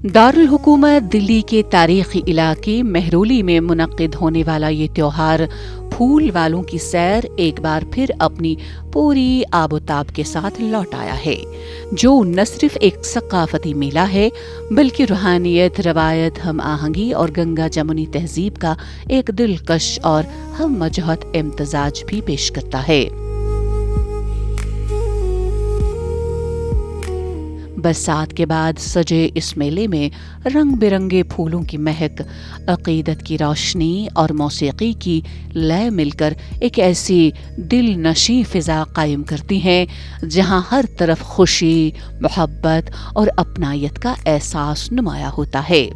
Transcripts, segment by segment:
दारुल हुकूमत दिल्ली के तारीखी इलाके मेहरौली में मुनक्किद होने वाला ये त्योहार फूल वालों की सैर एक बार फिर अपनी पूरी आबोताब के साथ लौट आया है, जो न सिर्फ एक सकाफती मेला है बल्कि रूहानियत, रवायत, हम आहंगी और गंगा जमुनी तहजीब का एक दिलकश और हम मजहत इम्तजाज भी पेश करता है। बरसात के बाद सजे इस मेले में रंग बिरंगे फूलों की महक, अकीदत की रोशनी और मौसीकी की लय मिलकर एक ऐसी दिल नशी फिजा कायम करती हैं जहां हर तरफ खुशी, मोहब्बत और अपनायत का एहसास नुमाया होता है।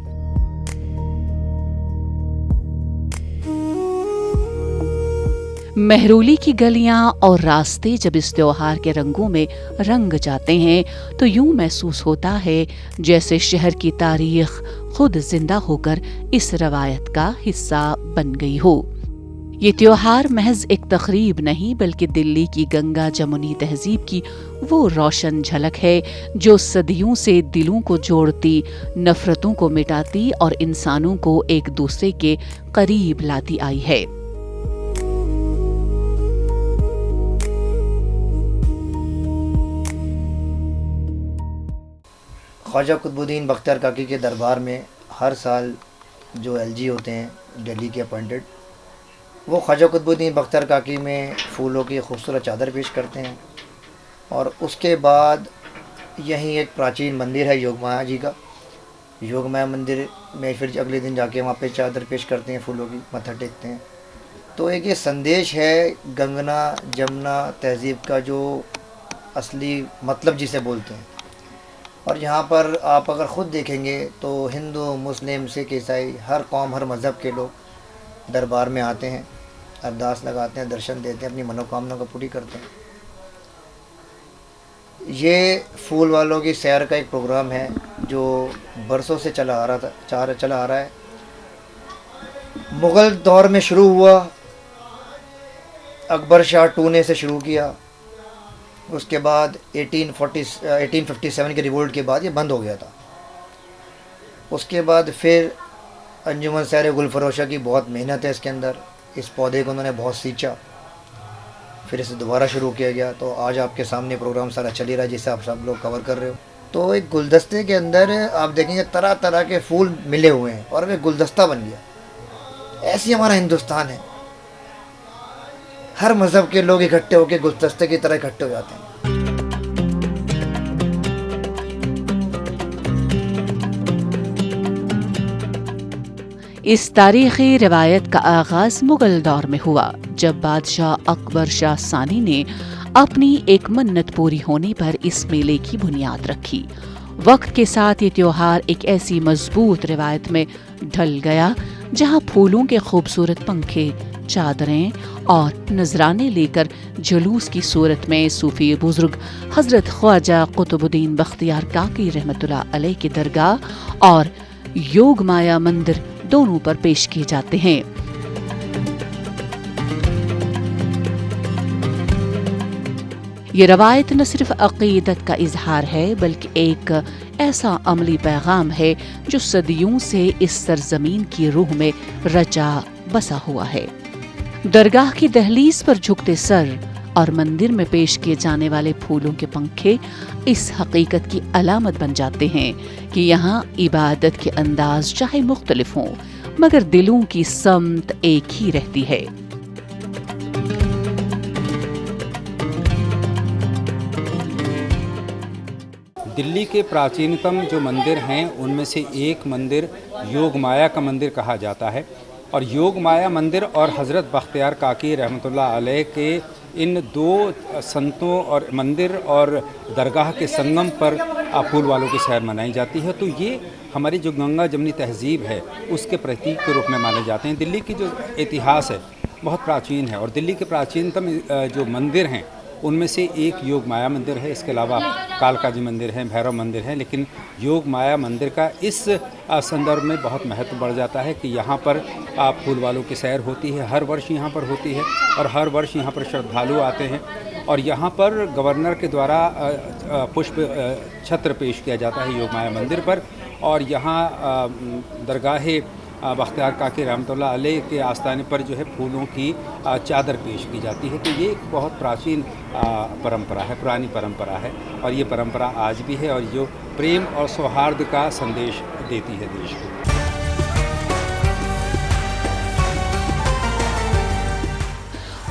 मेहरौली की गलियां और रास्ते जब इस त्योहार के रंगों में रंग जाते हैं तो यूं महसूस होता है जैसे शहर की तारीख खुद जिंदा होकर इस रवायत का हिस्सा बन गई हो। ये त्योहार महज एक तकरीब नहीं बल्कि दिल्ली की गंगा जमुनी तहजीब की वो रोशन झलक है जो सदियों से दिलों को जोड़ती, नफरतों को मिटाती और इंसानों को एक दूसरे के करीब लाती आई है। ख्वाजा कुतुबुद्दीन बख्तियार काकी के दरबार में हर साल जो एलजी होते हैं दिल्ली के अपॉइंटेड, वो ख्वाजा कुतुबुद्दीन बख्तियार काकी में फूलों की खूबसूरत चादर पेश करते हैं और उसके बाद यहीं एक प्राचीन मंदिर है योगमाया जी का। योगमाया मंदिर में फिर अगले दिन जाके वहाँ पे चादर पेश करते हैं, फूलों की मत्था टेकते हैं। तो एक ये संदेश है गंगा जमुना तहजीब का जो असली मतलब जिसे बोलते हैं। और यहाँ पर आप अगर ख़ुद देखेंगे तो हिंदू, मुस्लिम, सिख, ईसाई हर कौम, हर मज़हब के लोग दरबार में आते हैं, अरदास लगाते हैं, दर्शन देते हैं, अपनी मनोकामना को पूरी करते हैं। ये फूल वालों की सैर का एक प्रोग्राम है जो बरसों से चला आ रहा है। मुग़ल दौर में शुरू हुआ, अकबर शाह टूने से शुरू किया, उसके बाद 1857 के रिवोल्ट के बाद ये बंद हो गया था। उसके बाद फिर अंजुमन सैर गुलफरोशा की बहुत मेहनत है इसके अंदर, इस पौधे को उन्होंने बहुत सींचा, फिर इसे दोबारा शुरू किया गया। तो आज आपके सामने प्रोग्राम सारा चल ही रहा है जिसे आप सब लोग कवर कर रहे हो। तो एक गुलदस्ते के अंदर आप देखेंगे तरह तरह के फूल मिले हुए हैं और वे गुलदस्ता बन गया। ऐसी हमारा हिंदुस्तान है, हर मज़हब के लोग इकट्ठे होकर गुलदस्ते की तरह इकट्ठे हो जाते हैं। इस तारीखी रवायत का आगाज मुगल दौर में हुआ, जब बादशाह अकबर शाह सानी ने अपनी एक मन्नत पूरी होने पर इस मेले की बुनियाद रखी। वक्त के साथ ये त्योहार एक ऐसी मजबूत रिवायत में ढल गया जहां फूलों के खूबसूरत पंखे, चादरें और नजराने लेकर जुलूस की सूरत में सूफी बुजुर्ग हजरत ख्वाजा कुतुबुद्दीन बख्तियार काकी रहमतुल्लाह अलैह की दरगाह और योगमाया मंदिर दोनों पर पेश किए जाते हैं। ये रवायत न सिर्फ अकीदत का इजहार है बल्कि एक ऐसा अमली पैगाम है जो सदियों से इस सरजमीन की रूह में रचा बसा हुआ है। दरगाह की दहलीज पर झुकते सर और मंदिर में पेश किए जाने वाले फूलों के पंखे इस हकीकत की अलामत बन जाते हैं कि यहाँ इबादत के अंदाज चाहे मुख्तलिफ हों मगर दिलों की समत एक ही रहती है। दिल्ली के प्राचीनतम जो मंदिर हैं उनमें से एक मंदिर योगमाया का मंदिर कहा जाता है और योगमाया मंदिर और हज़रत बख्तियार काकी रहमतुल्लाह अलैह के इन दो संतों और मंदिर और दरगाह के संगम पर फूल वालों की सैर मनाई जाती है। तो ये हमारी जो गंगा जमुनी तहजीब है उसके प्रतीक के रूप में माने जाते हैं। दिल्ली की जो इतिहास है बहुत प्राचीन है और दिल्ली के प्राचीनतम जो मंदिर हैं उनमें से एक योग माया मंदिर है। इसके अलावा कालका जी मंदिर है, भैरव मंदिर है, लेकिन योग माया मंदिर का इस संदर्भ में बहुत महत्व बढ़ जाता है कि यहाँ पर फूल वालों की सैर होती है, हर वर्ष यहाँ पर होती है और हर वर्ष यहाँ पर श्रद्धालु आते हैं और यहाँ पर गवर्नर के द्वारा पुष्प छत्र पेश किया जाता है योग माया मंदिर पर اور یہاں درگاہ بختیار کاکی رحمتہ علیہ کے آستانے پر جو ہے پھولوں کی چادر پیش کی جاتی ہے. تو یہ ایک بہت پراچین پرمپرا ہے، پرانی پرمپرا ہے، اور یہ پرمپرا آج بھی ہے، اور جو پریم اور سوہارد کا سندیش دیتی ہے دیش کو.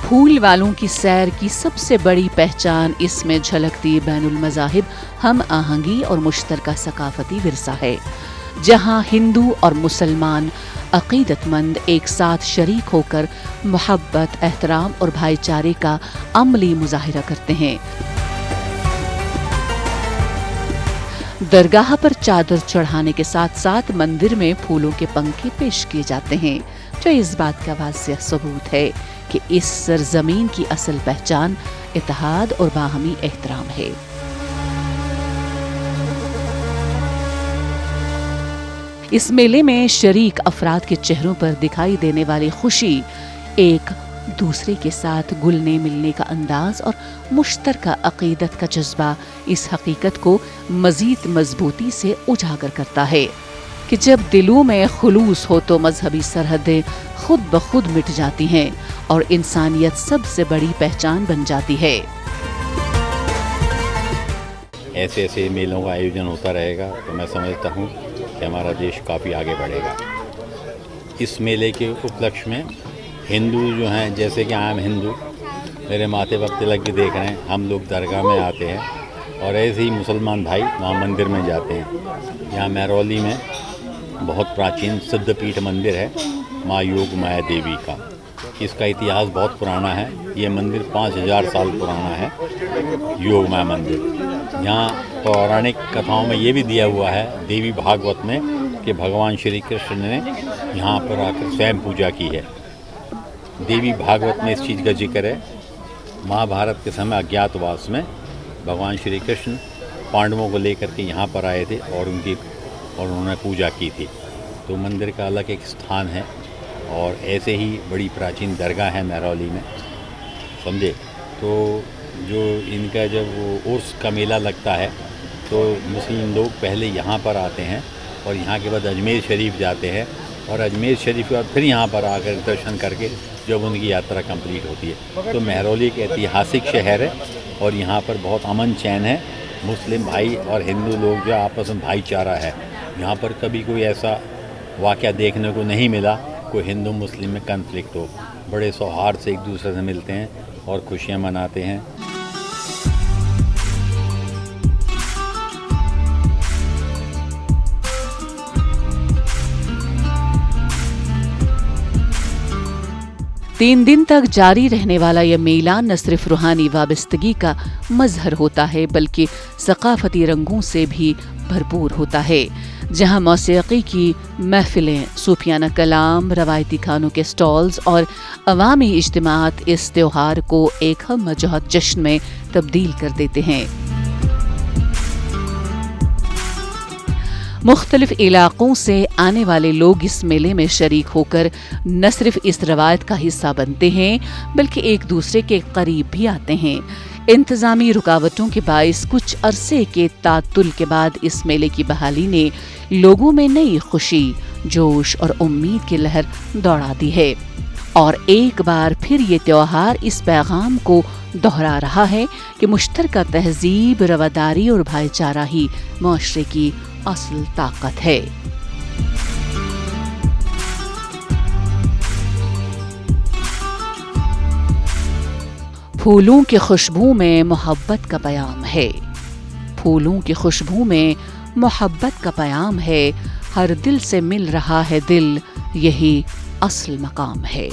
پھول والوں کی سیر کی سب سے بڑی پہچان اس میں جھلکتی بین المذاہب ہم آہنگی اور مشترکہ ثقافتی ورثہ ہے، جہاں ہندو اور مسلمان عقیدت مند ایک ساتھ شریک ہو کر محبت، احترام اور بھائی چارے کا عملی مظاہرہ کرتے ہیں. درگاہ پر چادر چڑھانے کے ساتھ ساتھ مندر میں پھولوں کے پنکھے پیش کیے جاتے ہیں، جو اس بات کا واضح ثبوت ہے کہ اس سرزمین کی اصل پہچان اتحاد اور باہمی احترام ہے. اس میلے میں شریک افراد کے چہروں پر دکھائی دینے والی خوشی، ایک دوسرے کے ساتھ گلنے ملنے کا انداز اور مشترکہ عقیدت کا جذبہ اس حقیقت کو مزید مضبوطی سے اجاگر کرتا ہے کہ جب دلوں میں خلوص ہو تو مذہبی سرحدیں خود بخود مٹ جاتی ہیں اور انسانیت سب سے بڑی پہچان بن جاتی ہے. ایسے میلوں کا آیوجن ہوتا رہے گا تو میں سمجھتا ہوں کہ ہمارا دیش کافی آگے بڑھے گا. اس میلے کے اپلکش میں ہندو جو ہیں، جیسے کہ عام ہندو میرے ماتھے پر تلک بھی دیکھ رہے ہیں، ہم لوگ درگاہ میں آتے ہیں، اور ایسے ہی مسلمان بھائی وہاں مندر میں جاتے ہیں. یہاں مہرولی میں بہت پراچین سدھ پیٹھ مندر ہے ماں یوگ مایا دیوی کا. اس کا اتہاس بہت پرانا ہے. یہ مندر 5000 سال پرانا ہے، یوگ مایا مندر. یہاں پورانک کتھاؤں میں یہ بھی دیا ہوا ہے دیوی بھاگوت میں کہ بھگوان شری کرشن نے یہاں پر آ کر سوئم پوجا کی ہے. دیوی بھاگوت میں اس چیز کا ذکر ہے. مہابھارت کے سمے اجیات واس میں بھگوان شری کرشن پانڈووں کو لے کر کے یہاں پر آئے تھے اور انہوں نے پوجا کی تھی. تو مندر کا الگ ایک استھان ہے، اور ایسے ہی بڑی پراچین درگاہ ہے مہرولی میں، سمجھے. تو جو ان کا جب وہ عرس کا میلہ لگتا ہے تو مسلم لوگ پہلے یہاں پر آتے ہیں، اور یہاں کے بعد اجمیر شریف جاتے ہیں، اور اجمیر شریف کے بعد پھر یہاں پر آ کر درشن کر کے جب ان کی یاترا کمپلیٹ ہوتی ہے. تو مہرولی ایک ایتہاسک شہر ہے، اور یہاں پر بہت امن چین ہے. مسلم بھائی اور ہندو لوگ جو آپس میں بھائی چارہ ہے. یہاں پر کبھی کوئی ایسا واقعہ دیکھنے کو نہیں ملا کوئی ہندو مسلم میں کنفلکٹ ہو. بڑے سوہارد سے ایک دوسرے سے ملتے ہیں اور خوشیاں مناتے ہیں. تین دن تک جاری رہنے والا یہ میلہ نہ صرف روحانی وابستگی کا مظہر ہوتا ہے بلکہ ثقافتی رنگوں سے بھی بھرپور ہوتا ہے، جہاں موسیقی کی محفلیں، صوفیانہ کلام، روایتی کھانوں کے سٹالز اور عوامی اجتماعات اس تہوار کو ایک ہم جہت جشن میں تبدیل کر دیتے ہیں. مختلف علاقوں سے آنے والے لوگ اس میلے میں شریک ہو کر نہ صرف اس روایت کا حصہ بنتے ہیں بلکہ ایک دوسرے کے قریب بھی آتے ہیں. انتظامی رکاوٹوں کے باعث کچھ عرصے کے تعطل کے بعد اس میلے کی بحالی نے لوگوں میں نئی خوشی، جوش اور امید کی لہر دوڑا دی ہے، اور ایک بار پھر یہ تہوار اس پیغام کو دہرا رہا ہے کہ مشترکہ تہذیب، رواداری اور بھائی چارہ ہی معاشرے کی اصل طاقت ہے. پھولوں کی خوشبو میں محبت کا پیام ہے. پھولوں کی خوشبو میں محبت کا پیام ہے. ہر دل سے مل رہا ہے دل، یہی اصل مقام ہے.